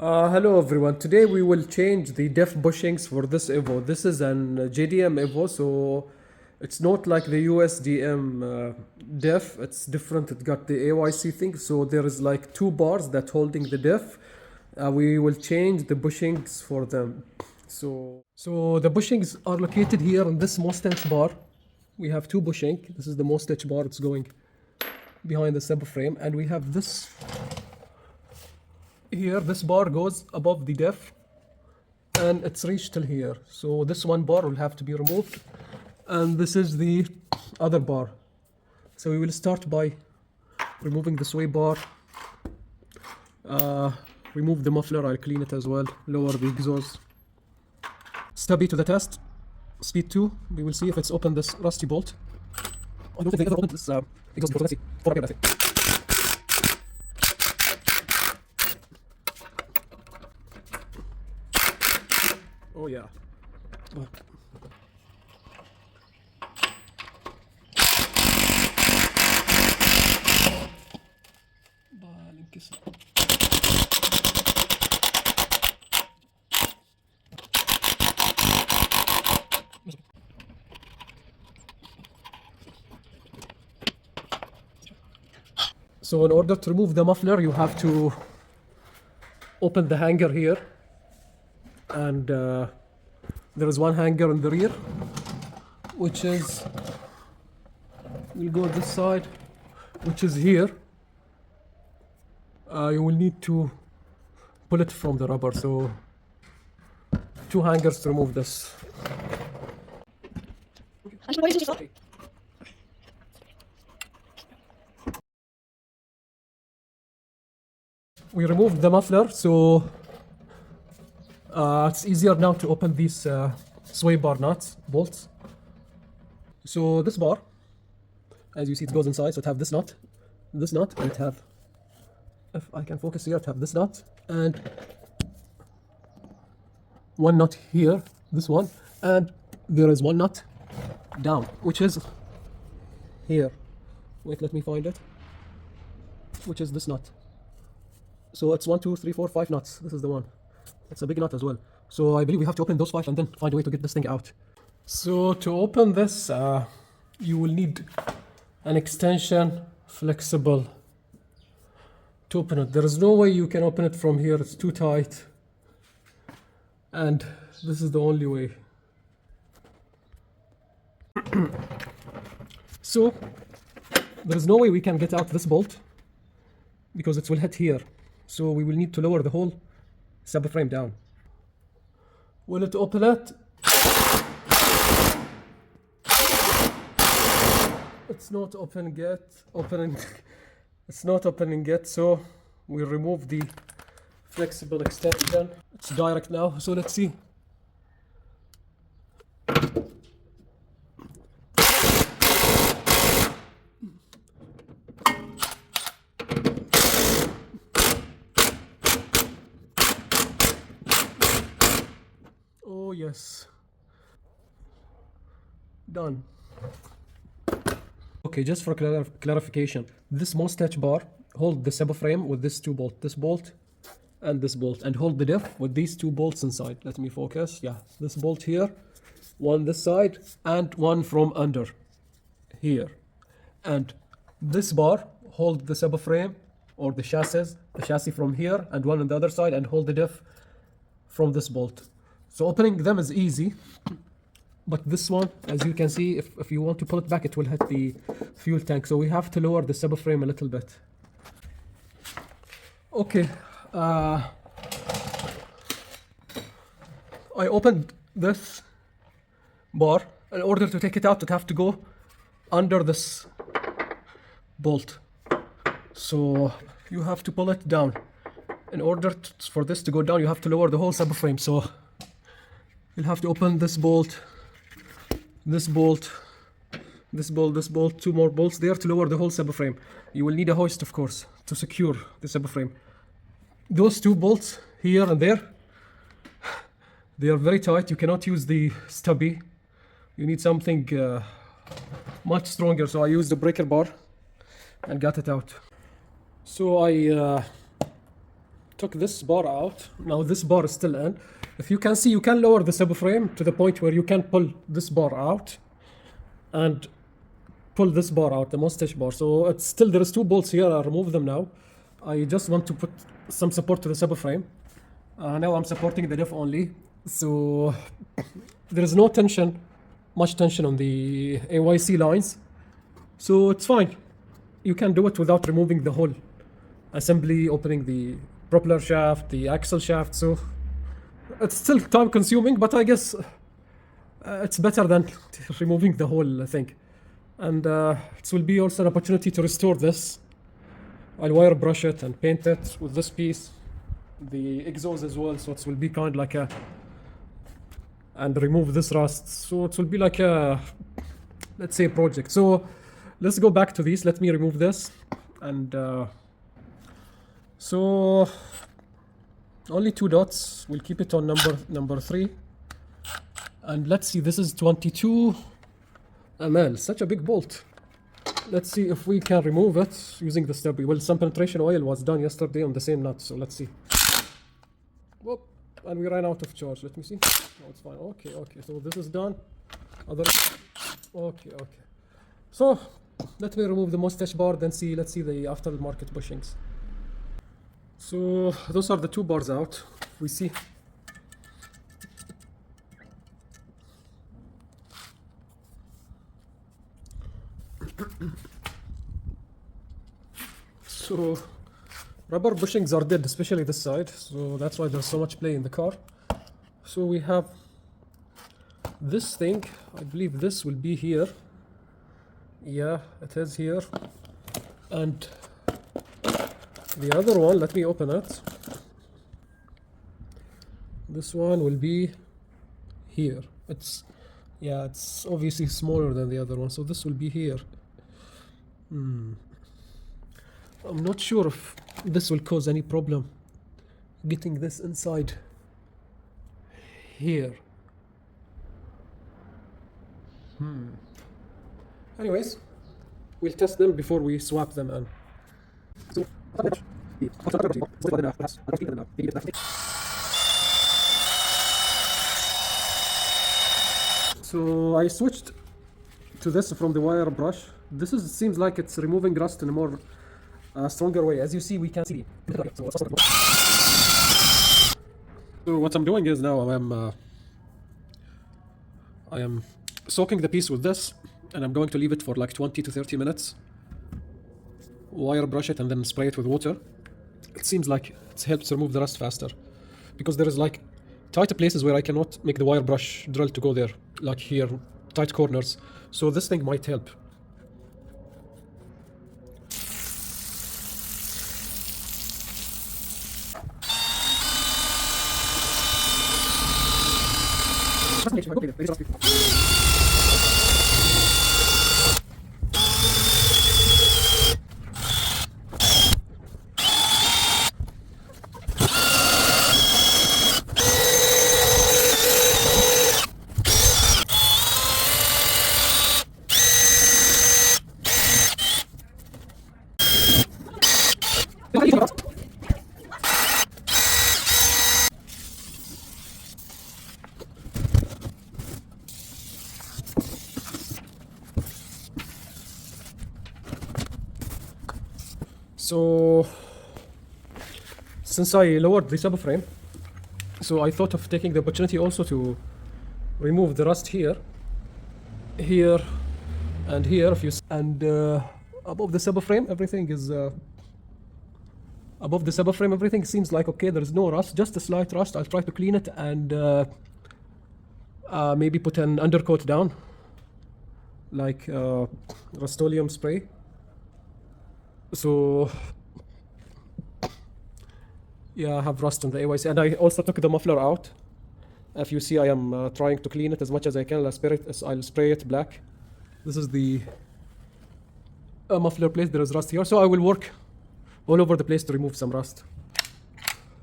Hello everyone. Today we will change the diff bushings for this Evo. This is an JDM Evo, so it's not like the USDM diff. It's different. It got the AYC thing. So there is like two bars that holding the diff. We will change the bushings for them. So the bushings are located here in this mustache bar. We have two bushing. This is the mustache bar. It's going behind the subframe, and we have this. Here, this bar goes above the diff and it's reached till here. So this one bar will have to be removed, and this is the other bar. So we will start by removing the sway bar, remove the muffler. I'll clean it as well, lower the exhaust. Stubby to the test, speed 2. We will see if it's opened this rusty bolt. I don't think they ever opened this exhaust bolt. Let's see. For again, I think. Oh yeah. So in order to remove the muffler, you have to open the hanger here, and there is one hanger in the rear, which is, we'll go this side, which is here. You will need to pull it from the rubber, so two hangers to remove this. We removed the muffler, so it's easier now to open these sway bar nuts, bolts. So this bar, as you see, it goes inside, so it have this nut, and it have, if I can focus here, it have this nut, and one nut here, this one, and there is one nut down, which is here. Wait, let me find it. Which is this nut. So it's 1, 2, 3, 4, 5 nuts. This is the one. It's a big nut as well. So I believe we have to open those 5 and then find a way to get this thing out. So to open this, you will need an extension flexible to open it. There is no way you can open it from here. It's too tight. And this is the only way. So there is no way we can get out this bolt because it will hit here. So we will need to lower the whole subframe down. Will it open it? It's not opening yet. It's not opening yet. So we remove the flexible extension. It's direct now. So let's see. Oh yes, done. Okay, just for clarification, this mustache bar hold the subframe with this two bolt, this bolt and this bolt, and hold the diff with these two bolts inside. Let me focus. Yeah, this bolt here, one this side, and one from under here, and this bar hold the subframe or the chassis from here, and one on the other side, and hold the diff from this bolt. So opening them is easy, but this one, as you can see, if you want to pull it back, it will hit the fuel tank. So we have to lower the subframe a little bit. Okay, I opened this bar. In order to take it out, it have to go under this bolt. So you have to pull it down. In order for this to go down, you have to lower the whole subframe. So you'll have to open this bolt, this bolt, this bolt, this bolt, two more bolts there to lower the whole subframe. You will need a hoist, of course, to secure the subframe. Those two bolts here and there, they are very tight. You cannot use the stubby. You need something much stronger. So I used the breaker bar and got it out. So I took this bar out. Now this bar is still in. If you can see, you can lower the subframe to the point where you can pull this bar out and pull this bar out, the mustache bar. So it's still, there is 2 bolts here. I'll remove them now. I just want to put some support to the subframe. Now I'm supporting the diff only. So there is no tension, much tension on the AYC lines. So it's fine. You can do it without removing the whole assembly, opening the propeller shaft, the axle shaft. So it's still time consuming, but I guess it's better than removing the whole thing. And it will be also an opportunity to restore this. I'll wire brush it and paint it with this piece, the exhaust as well. So it will be kind of like a, and remove this rust. So it will be like a, let's say, project. So let's go back to these. Let me remove this. And so only 2 dots. We'll keep it on number 3. And let's see, this is 22 ml, such a big bolt. Let's see if we can remove it using the stubby. Well, some penetration oil was done yesterday on the same nut, so let's see. Whoop, and we ran out of charge. Let me see. No, it's fine. Okay, so this is done. Okay. So let me remove the mustache bar, then see, let's see the aftermarket bushings. So those are the 2 bars out. We see. So rubber bushings are dead, especially this side. So that's why there's so much play in the car. So we have this thing. I believe this will be here. Yeah, it is here. And the other one, let me open it. This one will be here. It's obviously smaller than the other one. So this will be here. I'm not sure if this will cause any problem getting this inside here. Anyways, we'll test them before we swap them in. So I switched to this from the wire brush. This seems like it's removing rust in a more stronger way. As you see, we can see. So what I'm doing is now I am soaking the piece with this, and I'm going to leave it for like 20 to 30 minutes. Wire brush it and then spray it with water. It seems like it helps remove the rust faster, because there is like tight places where I cannot make the wire brush drill to go there, like here, tight corners. So this thing might help. So since I lowered the subframe, so I thought of taking the opportunity also to remove the rust here, and here. If you and above the subframe, everything is above the subframe. Everything seems like okay. There is no rust, just a slight rust. I'll try to clean it and maybe put an undercoat down, like Rust-Oleum spray. So yeah, I have rust on the AYC, and I also took the muffler out. If you see, I am trying to clean it as much as I can. I'll spray it black. This is the muffler place. There is rust here, so I will work all over the place to remove some rust.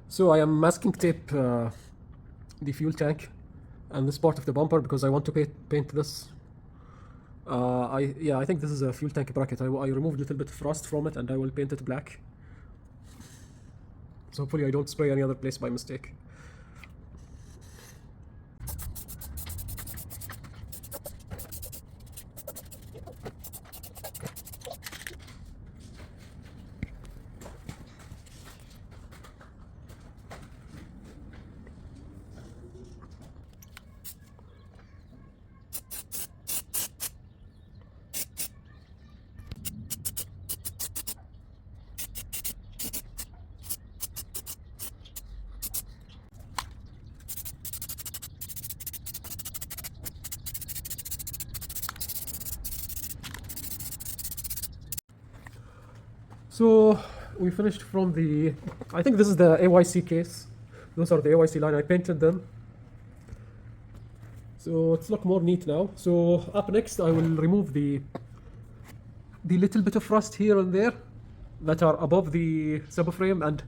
So I am masking tape the fuel tank and this part of the bumper, because I want to paint this. I think this is a fuel tank bracket. I removed a little bit of rust from it, and I will paint it black. So hopefully I don't spray any other place by mistake. So we finished from the, I think this is the AYC case. Those are the AYC line. I painted them. So it's look more neat now. So up next I will remove the little bit of rust here and there that are above the subframe, and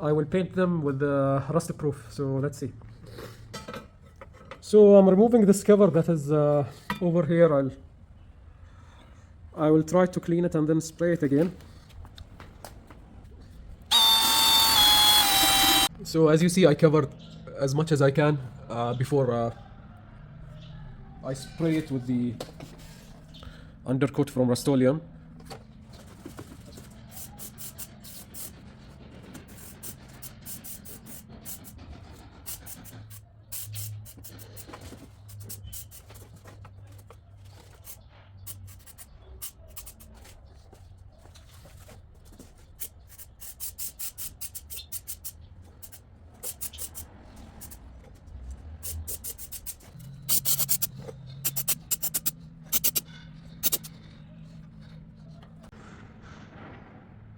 I will paint them with the rust proof. So let's see. So I'm removing this cover that is over here. I will try to clean it and then spray it again. So as you see, I covered as much as I can before I spray it with the undercoat from Rust-Oleum.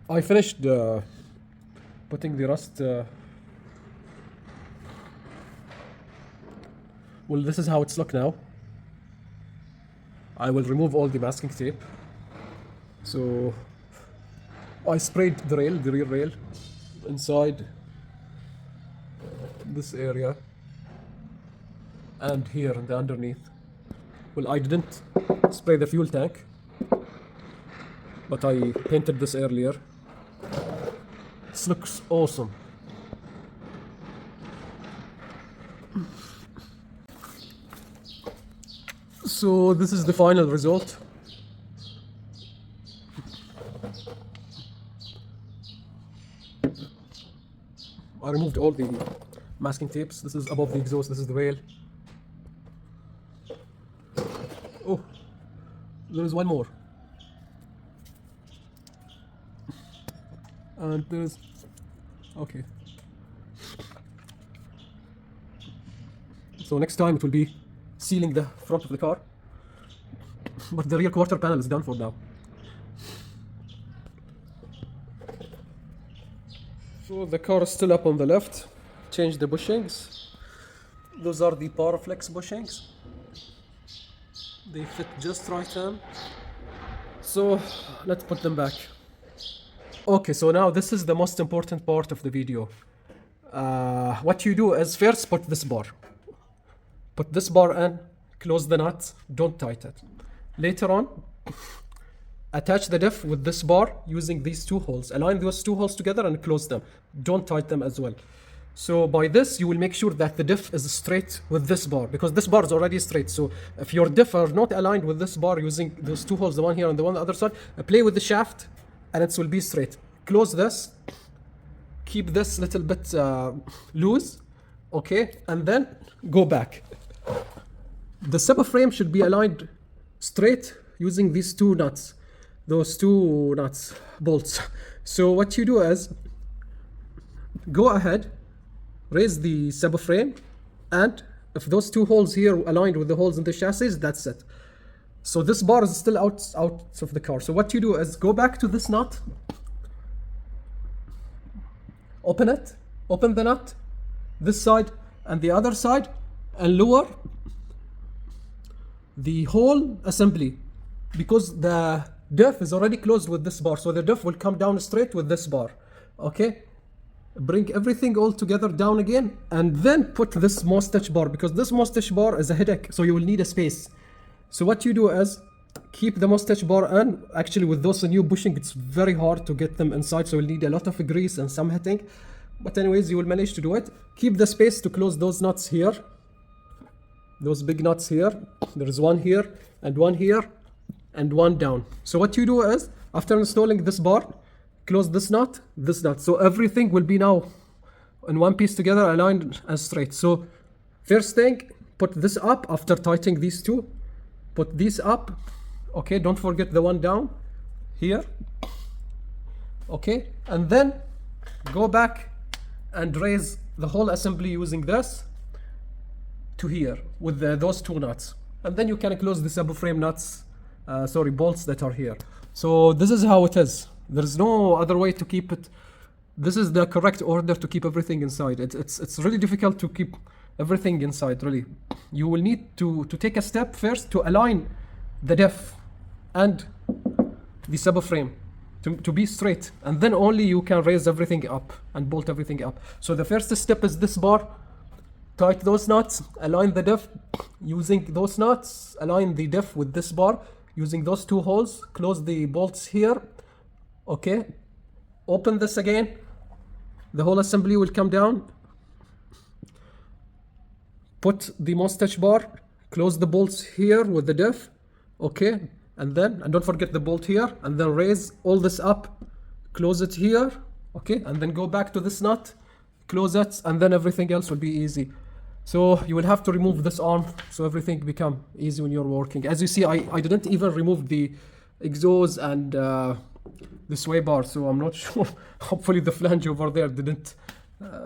I finished putting the rust. Well, this is how it's look now. I will remove all the masking tape. So I sprayed the rail, the rear rail, inside this area and here and the underneath. Well, I didn't spray the fuel tank, but I painted this earlier. This looks awesome. So this is the final result. I removed all the masking tapes. This is above the exhaust, this is the rail. Oh, there is one more. And there's, okay. So next time it will be sealing the front of the car, but the rear quarter panel is done for now. So the car is still up on the left. Change the bushings. Those are the Powerflex bushings. They fit just right in. So let's put them back. Okay, so now this is the most important part of the video. What you do is first put this bar. Put this bar in, close the nut, don't tighten it. Later on, attach the diff with this bar using these two holes. Align those two holes together and close them. Don't tighten them as well. So by this, you will make sure that the diff is straight with this bar, because this bar is already straight. So if your diff are not aligned with this bar using those two holes, the one here and the one on the other side, play with the shaft and it will be straight. Close this, keep this little bit loose, okay, and then go back. The subframe should be aligned straight using these two nuts, those two nuts, bolts. So what you do is, go ahead, raise the subframe, and if those two holes here aligned with the holes in the chassis, that's it. So this bar is still out of the car. So what you do is go back to this nut, open it, open the nut, this side and the other side, and lower the whole assembly, because the diff is already closed with this bar. So the diff will come down straight with this bar, okay? Bring everything all together down again, and then put this mustache bar, because this mustache bar is a headache, so you will need a space. So what you do is, keep the mustache bar in. Actually, with those new bushing, it's very hard to get them inside, so you'll need a lot of grease and some hitting. But anyways, you will manage to do it. Keep the space to close those nuts here. Those big nuts here. There's one here, and one here, and one down. So what you do is, after installing this bar, close this nut, so everything will be now in one piece together, aligned and straight. So first thing, put this up after tightening these two. Put these up. Okay, don't forget the one down here. Okay, and then go back and raise the whole assembly using this to here with those two nuts. And then you can close the subframe nuts, bolts that are here. So this is how it is. There's no other way to keep it. This is the correct order to keep everything inside. It's really difficult to keep everything inside, really. You will need to take a step first to align the diff and the subframe to be straight, and then only you can raise everything up and bolt everything up. So the first step is this bar. Tight those nuts, align the diff using those nuts, align the diff with this bar using those two holes, close the bolts here. Okay, open this again, the whole assembly will come down. Put the mustache bar, close the bolts here with the diff. Okay, and don't forget the bolt here, and then raise all this up, close it here. Okay, and then go back to this nut, close it, and then everything else will be easy. So you will have to remove this arm so everything become easy when you're working. As you see, I didn't even remove the exhaust and the sway bar, so I'm not sure. Hopefully the flange over there didn't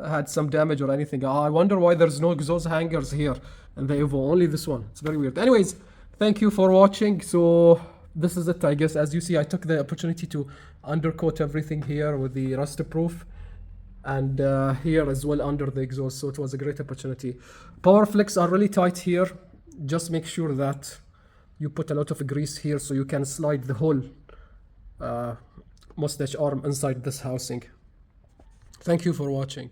had some damage or anything. I wonder why there's no exhaust hangers here in the Evo, only this one. It's very weird. Anyways, thank you for watching. So this is it, I guess. As you see, I took the opportunity to undercoat everything here with the rust proof, and here as well under the exhaust, so it was a great opportunity. Power flicks are really tight here. Just make sure that you put a lot of grease here so you can slide the whole mustache arm inside this housing. Thank you for watching.